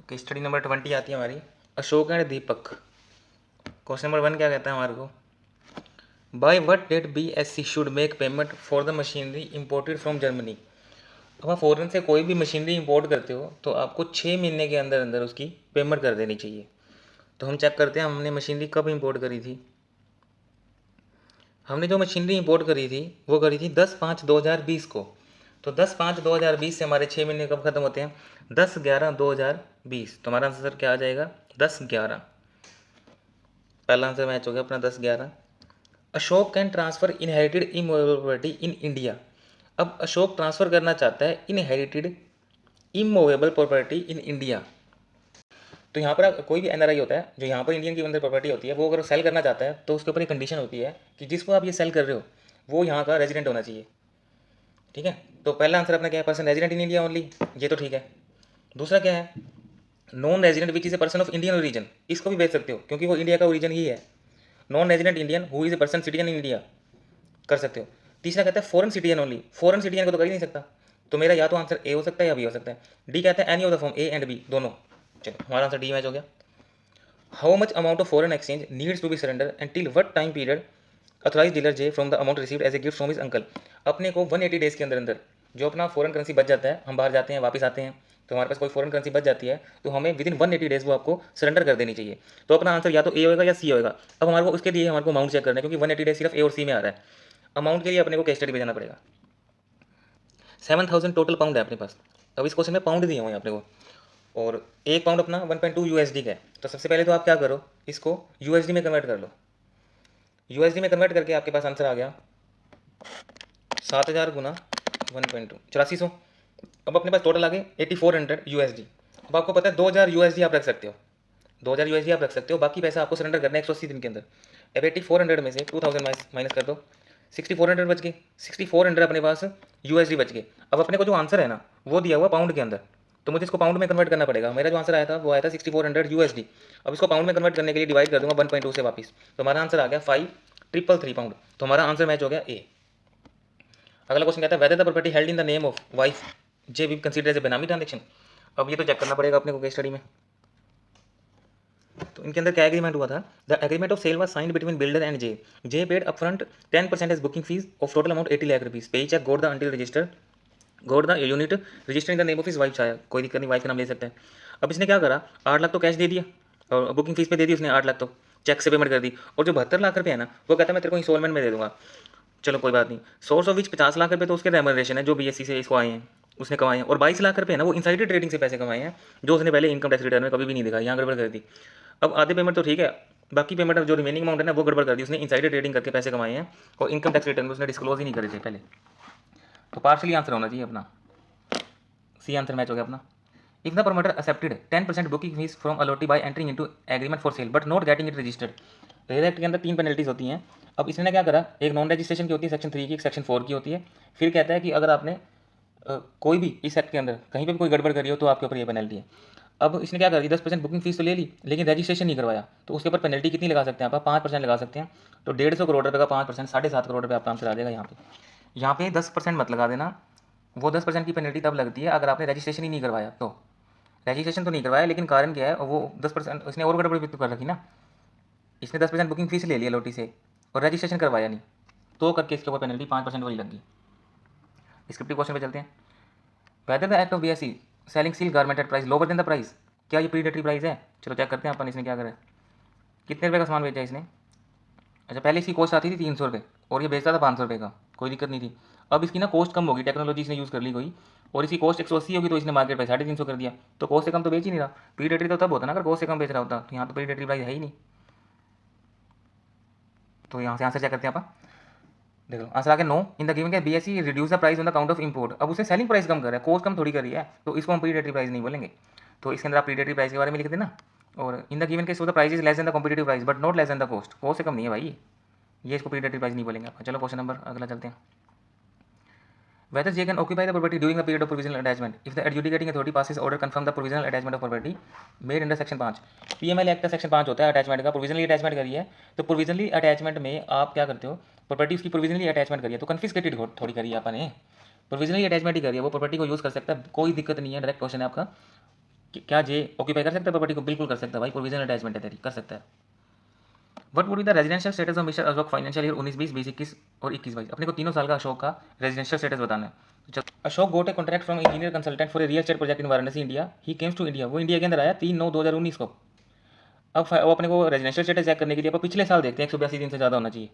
तो study number 20 आती है हमारी, Ashok and Deepak. Question number 1 क्या कहता है हमारे को, by what date BSc should make payment for the machinery imported from Germany. अब आप फॉरेन से कोई भी मशीनरी इंपोर्ट करते हो तो आपको 6 महीने के अंदर अंदर उसकी पेमेंट कर देनी चाहिए। तो हम चेक करते हैं हमने मशीनरी कब इंपोर्ट करी थी। हमने जो मशीनरी इंपोर्ट करी थी वो करी थी 10/5/2020 को। तो 10/5/2020 से हमारे 6 महीने कब खत्म होते हैं, 10/11/2020। तो हमारा आंसर क्या आ जाएगा, 10/11। पहला आंसर मैच हो गया अपना 10/11। Ashok can transfer inherited immovable property in India. अब अशोक ट्रांसफर करना चाहता है inherited immovable property in India. तो यहाँ पर कोई भी NRI होता है जो यहाँ पर इंडियन की अंदर प्रॉपर्टी होती है, वो अगर सेल करना चाहता है तो उसके ऊपर एक कंडीशन होती है कि जिसको आप ये सेल कर रहे हो वो यहाँ का रेजिडेंट होना चाहिए। ठीक है, तो पहला आंसर अपना क्या है, person resident in India only, ये तो ठीक है। दूसरा क्या है, non resident which is a person of Indian origin, इसको भी भेज सकते हो क्योंकि वो इंडिया का ओरिजिन ही है। Non resident Indian who is a person citizen in India, कर सकते हो। तीसरा कहता है foreign citizen only, foreign citizen को तो कर ही नहीं सकता। तो मेरा या तो आंसर ए हो सकता है या बी हो सकता है। डी कहता है any of the form A and B दोनों। चलो हमारा आंसर डी मैच हो गया। How much amount of foreign exchange needs to be surrender and till what time period authorise dealer J from the amount received as a gift from his uncle. अपने को 180 days के अंदर अंदर जो अपना foreign currency बच जाता है, हम बाहर जाते हैं वापस आते हैं तो हमारे पास कोई फॉरेन करेंसी बच जाती है तो हमें विदिन 180 डेज़ वो आपको सरेंडर कर देनी चाहिए। तो अपना आंसर या तो ए होगा या सी होगा। अब हमारे को उसके लिए हमारे को अमाउंट चेक करना है क्योंकि 180 डेज सिर्फ ए और सी में आ रहा है। अमाउंट के लिए अपने को केस स्टडी पे जाना पड़ेगा। 7,000 टोटल पाउंड है अपने पास। अब इस क्वेश्चन में पाउंड दिए हुए हैं अपने को, और एक पाउंड अपना 1.2 USD का है। तो सबसे पहले तो आप क्या करो, इसको USD में कन्वर्ट कर लो। USD में कन्वर्ट करके आपके पास आंसर आ गया 7,000 गुना 1.2 8400। अब अपने पास टोटल आ गए 8400 USD। अब आपको पता है 2,000 USD आप रख सकते हो, 2,000 USD आप रख सकते हो, बाकी पैसा आपको सरेंडर करना है 180 दिन के अंदर। अब 8400 में से 2000 माइनस कर दो, 6400 बच गए। 6400 अपने पास USD बच गए। अब अपने को जो आंसर है ना वो दिया हुआ पाउंड के अंदर, तो मुझे इसको पाउंड में कन्वर्ट करना पड़ेगा। मेरा जो आंसर आया था वो आया था 6400 USD। अब इसको पाउंड में कन्वर्ट करने के लिए डिवाइड कर दूंगा 1.2 से वापस, तो हमारा आंसर आ गया 5333 पाउंड। तो हमारा आंसर मैच हो गया ए। अगला क्वेश्चन कहता है whether the property held in the name of wife J be consider as a benami transaction. अब ये तो चेक करना पड़ेगा अपने को केस स्टडी में। तो इनके अंदर क्या एग्रीमेंट हुआ था, the agreement of sale was signed between builder and J. J paid upfront 10% as booking fee of total amount 80 lakh rupees. Pay cheque got the until register got the unit register in the name of his wife. चाहे कोई दिक्कत नहीं, wife का नाम ले सकते हैं। अब इसने क्या करा, 8 लाख तो कैश दे दिया और बुकिंग फीस पे दे दी उसने 8 लाख, तो चेक से पेमेंट कर दी। और जो 72 लाख रुपये है ना वो कहता है मैं तेरे को इंस्टॉलमेंट में दे दूंगा। चलो कोई बात नहीं। सोर्स ऑफ विच 50 लाख रुपये तो उसके रेमनरेशन है जो BSc से इसको आए हैं, उसने कमाए हैं। और 22 लाख रुपये ना वो इनसाइडर ट्रेडिंग से पैसे कमाए हैं जो उसने पहले इनकम टैक्स रिटर्न में कभी भी नहीं दिखाया, यहाँ गड़बड़ कर दी। अब आधे पेमेंट तो ठीक है, बाकी पेमेंट जो रिमेनिंग अमाउंट है ना वो गड़बड़ कर दी उसने, इनसाइडर ट्रेडिंग करके पैसे कमाए हैं और इनकम टैक्स रिटर्न में उसने डिस्क्लोज ही नहीं करे थे पहले। तो पार्शली आंसर होना चाहिए अपना सी, आंसर मैच हो गया अपना। If the promoter accepted 10% booking fees from allottee bye entering into agreement for sale but not getting it registered. Rail act के अंदर 3 पेनल्टीज होती हैं। अब इसने क्या करा, एक नॉन रजिस्ट्रेशन की होती है सेक्शन 3 की, एक सेक्शन 4 की होती है। फिर कहता है कि अगर आपने कोई भी इस एक्ट के अंदर कहीं पे भी कोई गड़बड़ करी हो तो आपके ऊपर ये पेनल्टी है। अब इसने क्या करी, 10% बुकिंग फीस तो ले ली लेकिन रजिस्ट्रेशन नहीं करवाया, तो उसके ऊपर पेनल्टी कितनी लगा सकते हैं आप, 5% लगा सकते हैं। तो 150 करोड़ रुपये का 5% 7.5 करोड़ रुपये आपका आंसर आ जाएगा। यहाँ पे 10% मत लगा देना, वो 10% की पेनल्टी तब लगती है अगर आपने रजिस्ट्रेशन ही नहीं करवाया। तो रजिस्ट्रेशन तो नहीं करवाया लेकिन कारण क्या है, वो 10% इसने और गड़बड़ भी तो कर रखी ना। इसने 10% बुकिंग फीस ले लिया लोटी से और रजिस्ट्रेशन करवाया नहीं, तो करके इसके ऊपर पेनल्टी 5% वाली लग गई। डिस्क्रिप्टिव क्वेश्चन पे चलते हैं। Whether the act of BSc selling seal garment at price lower than the price, क्या ये प्रीडेटरी प्राइस है। चलो चेक करते हैं अपन इसने क्या करा है, कितने रुपये का सामान बेचा इसने। अच्छा पहले इसकी कॉस्ट आती थी 300 रुपये और ये बेचता था 500 रुपये का, कोई दिक्कत नहीं थी। अब इसकी ना कॉस्ट कम होगी, टेक्नोलॉजी इसने यूज़ कर ली कोई, और इसकी कॉस्ट 180 होगी तो इसने मार्केट प्राइस 350 कर दिया। तो कॉस्ट से कम तो बेच ही नहीं रहा। प्रीडेटरी तो तब होता ना अगर कॉस्ट से कम बेच रहा होता, तो यहाँ तो प्रीडेटरी प्राइस है ही नहीं। तो यहाँ से आंसर चेक करते हैं आप, देखो आंसर आ गया नो। इन द गिवन के BSc reduce the price on the count of import. अब उसे सेलिंग प्राइस कम कर रहा है, कॉस्ट कम थोड़ी करी है, तो इसको हम प्रीडेटरी प्राइस नहीं बोलेंगे। तो इसके अंदर आप प्रीडेटरी प्राइस के बारे में लिख देना। और इन द गिवन के so the price is less than the competitive price but not less than the cost, cost से कम नहीं है भाई, ये इसको प्रीडेटरी प्राइस नहीं बोलेंगे आप। चलो क्वेश्चन नंबर अगला चलते हैं। Whether J can occupy the property during the period of provisional attachment if the adjudicating authority passes order confirm the provisional attachment of property made under section 5। PML act का section 5 होता है attachment का, provisionally attachment करी है। तो provisionally attachment में आप क्या करते हो, प्रॉपर्टी उसकी प्रोविजनली अटैचमेंट करिए तो कन्फिस्केटेड थोड़ी करी है आपने, प्रोविजनली अटैचमेंट ही करिए, वो प्रॉपर्टी को यूज़ कर सकता है, कोई दिक्कत नहीं है। डायरेक्ट क्वेश्चन है आपका, क्या जे ऑक्यूपाई कर सकता है प्रॉपर्टी को? बिल्कुल कर सकता है भाई, प्रोविजनल अटैचमेंट है तेरी, कर सकता है। What would be the residential status of mister Ashok financial year 19-20, 20-21 और 21-22? अपने को तीनों साल का अशोक का रेजिडेंशियल स्टेटस बताना है। तो Ashok got a contract from engineer consultant for a real estate project in Varanasi India. He comes to India, वो इंडिया के अंदर आया 3/9/2019 को। अब वो अपने को रेजिडेंशियल स्टेटस चेक करने के लिए अपन पिछले साल देखते हैं, 182 दिन से ज़्यादा होना चाहिए।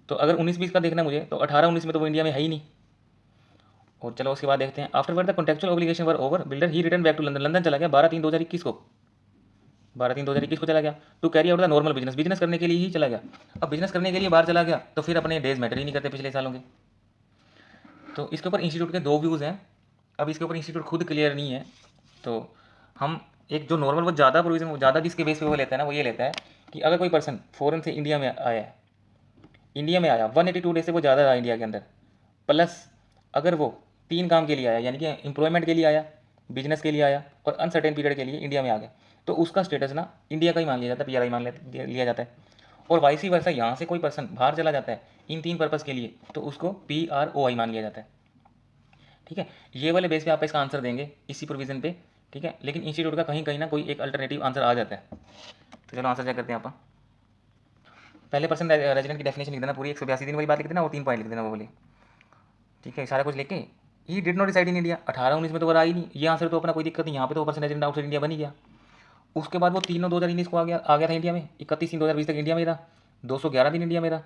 तो अगर 19-20 का देखना मुझे, तो 18-19 में तो वो इंडिया में है ही नहीं। और चलो उसके बाद देखते हैं, afterward the contractual obligation were over builder he return back to London. London चला गया 12/3/2021 को, 12/3/2021 को चला गया to carry out the normal business, business करने के लिए ही चला गया। अब बिजनेस करने के लिए बाहर चला गया तो फिर अपने डेज मैटर ही नहीं करते पिछले सालों के। तो इसके ऊपर इंस्टीट्यूट के दो व्यूज़ हैं। अब इसके ऊपर इंस्टीट्यूट खुद क्लियर नहीं है, तो हम एक जो नॉर्मल वो ज़्यादा प्रोविजन ज़्यादा जिसके बेस पे वो लेता है ना, वो ये लेता है कि अगर कोई पर्सन फॉरेन से इंडिया में आया है, इंडिया में आया 182 डेज से वो ज़्यादा रहा इंडिया के अंदर, प्लस अगर वो 3 काम के लिए आया, यानी कि एम्प्लॉयमेंट के लिए आया, बिजनेस के लिए आया और अनसर्टेन पीरियड के लिए इंडिया में आ गया, तो उसका स्टेटस ना इंडिया का ही मान लिया जाता है, पीआरआई मान लिया जाता है। और वाइसी वर्सा यहाँ से कोई पर्सन बाहर चला जाता है इन 3 पर्पज़ के लिए, तो उसको PROI मान लिया जाता है। ठीक है, ये वाले बेस पे आप इसका आंसर देंगे इसी प्रोविजन पे। ठीक है, लेकिन इंस्टीट्यूट का कहीं कहीं ना कोई एक अल्टरनेटिव आंसर आ जाता है। तो चलो आंसर चेक करते हैं आप। पहले पर्सन रेजिडेंट की डेफिनेशन लिख देना पूरी, 182 दिन वाली बात लिख देना, वो 3 पॉइंट लिख देना वो बोले। ठीक है, सारा कुछ लेके he did not reside in India, 18-19 में तो वो रहा ही नहीं, ये आंसर तो अपना कोई दिक्कत नहीं, यहाँ पे तो पर्सन रेजिडेंट आउटसाइड इंडिया बन ही गया। उसके बाद वो 3/9/2019 को आ गया था इंडिया में, 31/3/2020 तक इंडिया में रहा, 211 दिन इंडिया में रहा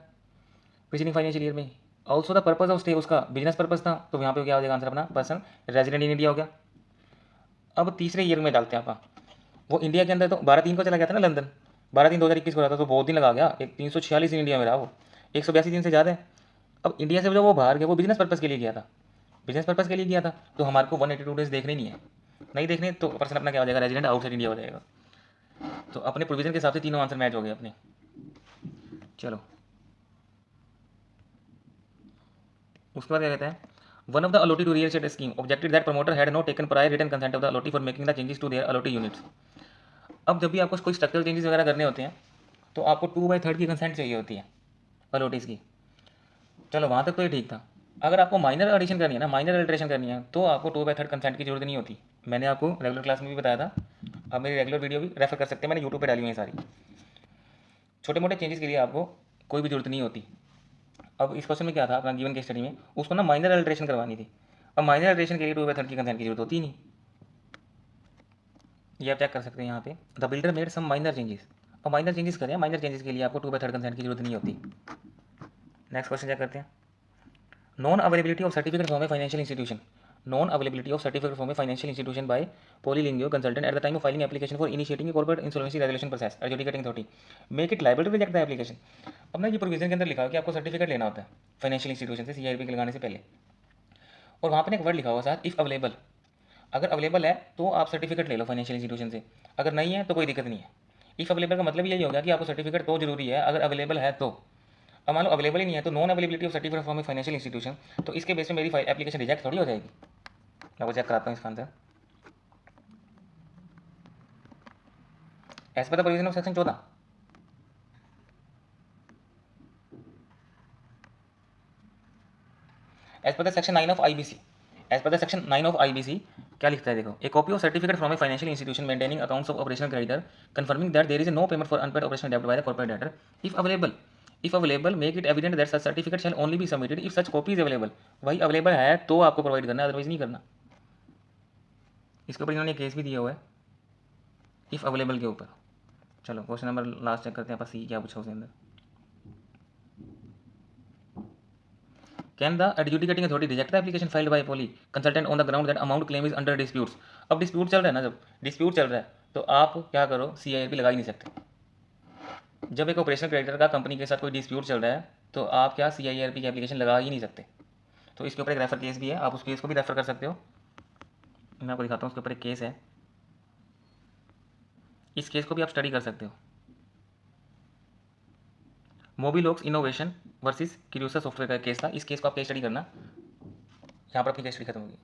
पिछली फाइनेंशियल ईयर में। Also the purpose of stay उसका बिजनेस पर्पज था, तो यहाँ पे क्या हो जाएगा आंसर अपना, पर्सन रेजिडेंट इन इंडिया हो गया। अब तीसरे ईयर में डालते हैं आप, वो इंडिया के अंदर तो 12/3 को चला गया था ना लंदन, 12/3/2021 को रहा था, तो बहुत दिन लगा गया, एक 346 दिन इंडिया में रहा वो, 182 दिन से ज़्यादा है। अब इंडिया से जब वो बाहर गया, वो बिजनेस पर्पज़ के लिए गया था, बिजनेस पर्पज़ के लिए गया था, तो हमारे को 182 डेज देखने नहीं है, नहीं देखने, तो पर्सन अपना क्या हो जाएगा, रेजिडेंट आउटसाइड इंडिया हो जाएगा। तो अपने प्रोविजन के हिसाब से तीनों आंसर मैच हो गए अपने। चलो उसके बाद क्या कहता है, one of the allottee to real estate scheme objected that promoter had not taken prior written consent of the allottee for making the changes to their allottee units. अब जब भी आपको कोई स्ट्रक्चरल चेंजेस वगैरह करने होते हैं, तो आपको 2/3 की कंसेंट चाहिए होती है अलॉटीज की। चलो वहाँ तक तो ये ठीक था। अगर आपको माइनर एडिशन करनी है ना, माइनर अल्ट्रेशन करनी है, तो आपको 2/3 कंसेंट की जरूरत नहीं होती। मैंने आपको रेगुलर क्लास में भी बताया था, आप मेरी रेगुलर वीडियो भी रेफर कर सकते हैं, मैंने यूट्यूब पे डाली हुई है सारी। छोटे मोटे चेंजेस के लिए आपको कोई भी जरूरत नहीं होती। अब इस क्वेश्चन में क्या था अपना गिवन के स्टडी में, उसको ना माइनर अल्ट्रेशन करवानी थी। अब माइनर अल्ट्रेशन के लिए 2/3 की कंसेंट की जरूरत होती नहीं, ये आप चेक कर सकते हैं यहाँ पे, the builder made some minor changes. अब माइनर चेंजेस करें, माइनर चेंजेस के लिए आपको 2/3 कंसेंट की जरूरत नहीं होती। नेक्स्ट क्वेश्चन चेक करते हैं, non availability of certificate from a financial institution, non availability of certificate from a financial institution by polylingual consultant at the time of filing application for initiating a corporate insolvency resolution process adjudicating authority make it liable to reject the application. अब ना ये provision के अंदर लिखा है कि आपको certificate लेना होता है फाइनेंशियल इंस्टीट्यूशन से CIRP के लगाने से पहले, और वहाँ पर एक वर्ड लिखा हुआ साथ, इफ़ अवेलेबल, अगर अवेलेबल है तो आप सर्टिफिकेट ले लो फाइनेंशियल इंस्टीट्यूशन से, अगर नहीं है तो कोई दिक्कत नहीं है। इफ़ अवेलेबल का मतलब यही हो गया कि आपको सर्टिफिकेट तो जरूरी है अगर अवेलेबल है तो। अब मान लो अवेलेबल ही नहीं है, तो non availability of certificate from a financial institution, तो इसके बेस में मेरी एप्लीकेशन रिजेक्ट थोड़ी हो जाएगी। मैं वो चेक कराता हूँ इसका answer. As per the provision of section 14, as per the section 9 of IBC, as per the section 9 of IBC क्या लिखता है देखो, a copy of certificate from a financial institution maintaining accounts of operational creditor confirming that there is no payment for unpaid operational डेब्ट by the corporate debtor if available, if available make it evident that such certificate shall only be submitted if such copy is available. भाई available है तो आपको provide करना है, otherwise नहीं करना। इसके ऊपर इन्होंने केस भी दिया हुआ है इफ अवेलेबल के ऊपर। चलो क्वेश्चन नंबर लास्ट चेक करते हैं, सी क्या पूछा उसके अंदर, can the adjudicating authority reject the application filed by poly consultant on the ground that amount claim is under disputes. अब डिस्प्यूट चल रहा है ना, जब डिस्प्यूट चल रहा है तो आप क्या करो, CIRP लगा ही नहीं सकते। जब एक ऑपरेशनल क्रेडिटर का कंपनी के साथ कोई डिस्प्यूट चल रहा है तो आप क्या CIRP की एप्लीकेशन लगा ही नहीं सकते। तो इसके ऊपर एक रेफर केस भी है, आप उस केस को भी रेफर कर सकते हो। मैं आपको दिखाता हूँ, उसके ऊपर एक केस है, इस केस को भी आप स्टडी कर सकते हो। मोबिलोक्स इनोवेशन वर्सेस क्यूरियोसा सॉफ्टवेयर का केस था, इस केस को आप केस स्टडी करना, यहाँ पर अपनी केस स्टडी खत्म होगी।